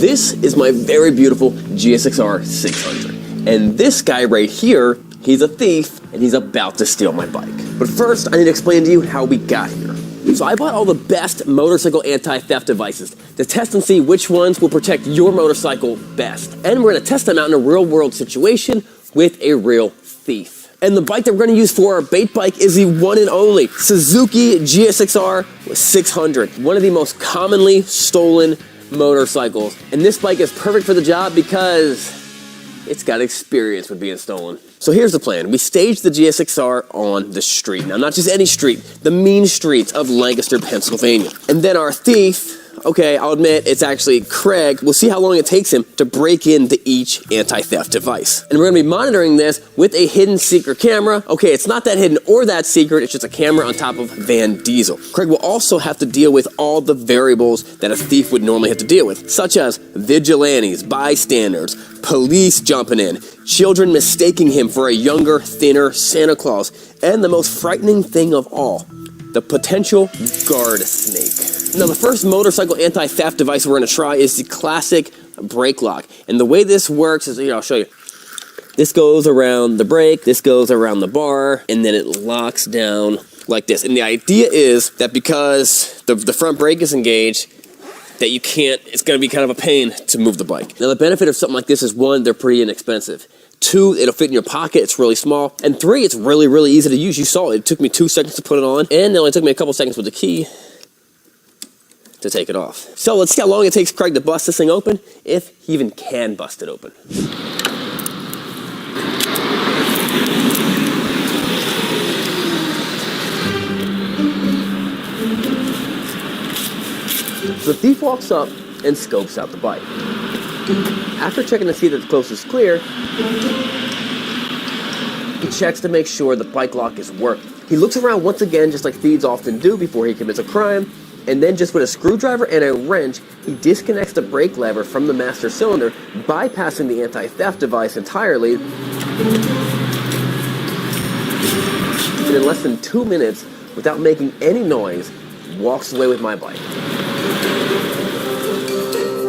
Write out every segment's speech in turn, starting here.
This is my very beautiful GSX-R 600. And this guy right here, he's a thief, and he's about to steal my bike. But first, I need to explain to you how we got here. So I bought all the best motorcycle anti-theft devices to test and see which ones will protect your motorcycle best. And we're gonna test them out in a real-world situation with a real thief. And the bike that we're gonna use for our bait bike is the one and only Suzuki GSX-R 600, one of the most commonly stolen motorcycles. And this bike is perfect for the job because it's got experience with being stolen. So here's the plan. We staged the GSX-R on the street. Now, not just any street, the mean streets of Lancaster, Pennsylvania. And then our thief, okay, I'll admit, it's actually Craig. We'll see how long it takes him to break into each anti-theft device. And we're gonna be monitoring this with a hidden secret camera. Okay, it's not that hidden or that secret, it's just a camera on top of Van Diesel. Craig will also have to deal with all the variables that a thief would normally have to deal with, such as vigilantes, bystanders, police jumping in, children mistaking him for a younger, thinner Santa Claus, and the most frightening thing of all, the potential guard snake. Now, the first motorcycle anti-theft device we're going to try is the classic brake lock. And the way this works is, I'll show you. This goes around the brake, this goes around the bar, and then it locks down like this. And the idea is that because the front brake is engaged, that you can't, it's going to be kind of a pain to move the bike. Now, the benefit of something like this is, one, they're pretty inexpensive. Two, it'll fit in your pocket, it's really small. And three, it's really, really easy to use. You saw it took me 2 seconds to put it on, and it only took me a couple seconds with the key to take it off. So let's see how long it takes Craig to bust this thing open, if he even can bust it open. So the thief walks up and scopes out the bike. After checking to see that the coast is clear, he checks to make sure the bike lock is working. He looks around once again, just like thieves often do before he commits a crime, and then just with a screwdriver and a wrench, he disconnects the brake lever from the master cylinder, bypassing the anti-theft device entirely. And in less than 2 minutes, without making any noise, walks away with my bike.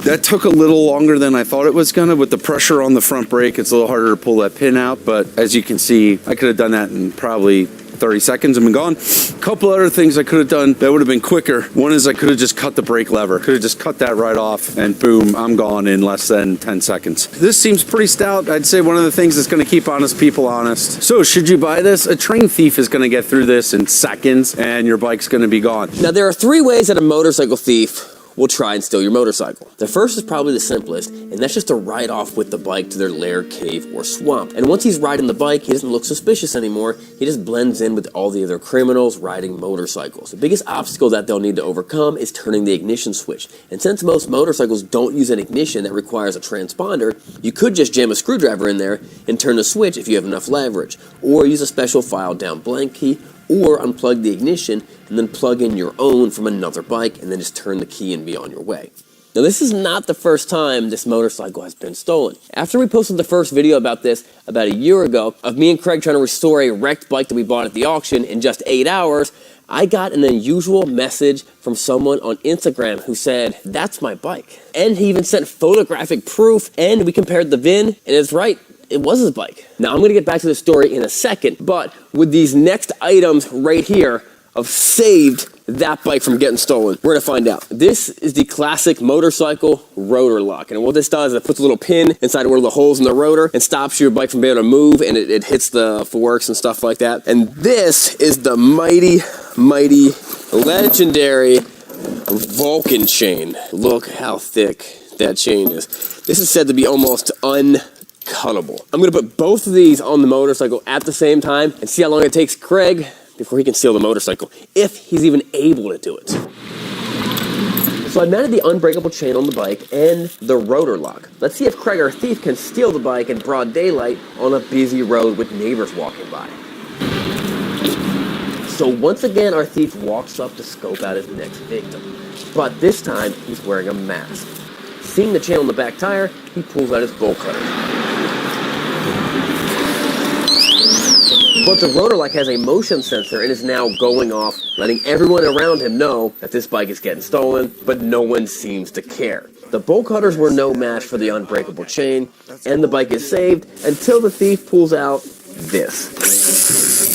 That took a little longer than I thought it was gonna. With the pressure on the front brake, it's a little harder to pull that pin out, but as you can see, I could have done that in probably 30 seconds and been gone. A couple other things I could have done that would have been quicker. One is I could have just cut the brake lever. Could have just cut that right off, and boom, I'm gone in less than 10 seconds. This seems pretty stout. I'd say one of the things that's gonna keep honest people honest. So should you buy this? A trained thief is gonna get through this in seconds, and your bike's gonna be gone. Now, there are 3 ways that a motorcycle thief will try and steal your motorcycle. The first is probably the simplest, and that's just to ride off with the bike to their lair, cave, or swamp. And once he's riding the bike, he doesn't look suspicious anymore. He just blends in with all the other criminals riding motorcycles. The biggest obstacle that they'll need to overcome is turning the ignition switch. And since most motorcycles don't use an ignition that requires a transponder, you could just jam a screwdriver in there and turn the switch if you have enough leverage, or use a special file down blank key, or unplug the ignition and then plug in your own from another bike and then just turn the key and be on your way. Now, this is not the first time this motorcycle has been stolen. After we posted the first video about this about a year ago, of me and Craig trying to restore a wrecked bike that we bought at the auction in just 8 hours, I got an unusual message from someone on Instagram who said, "That's my bike." And he even sent photographic proof, and we compared the VIN, and it's right. It was his bike. Now, I'm going to get back to the story in a second, but with these next items right here of saved that bike from getting stolen, we're going to find out. This is the classic motorcycle rotor lock. And what this does is it puts a little pin inside one of the holes in the rotor and stops your bike from being able to move, and it hits the forks and stuff like that. And this is the mighty, mighty, legendary Vulcan chain. Look how thick that chain is. This is said to be almost uncuttable. I'm going to put both of these on the motorcycle at the same time and see how long it takes Craig before he can steal the motorcycle, if he's even able to do it. So I mounted the unbreakable chain on the bike and the rotor lock. Let's see if Craig, our thief, can steal the bike in broad daylight on a busy road with neighbors walking by. So once again, our thief walks up to scope out his next victim. But this time, he's wearing a mask. Seeing the chain on the back tire, he pulls out his bolt cutter. But the rotor lock has a motion sensor and is now going off, letting everyone around him know that this bike is getting stolen, but no one seems to care. The bolt cutters were no match for the unbreakable chain, and the bike is saved until the thief pulls out this.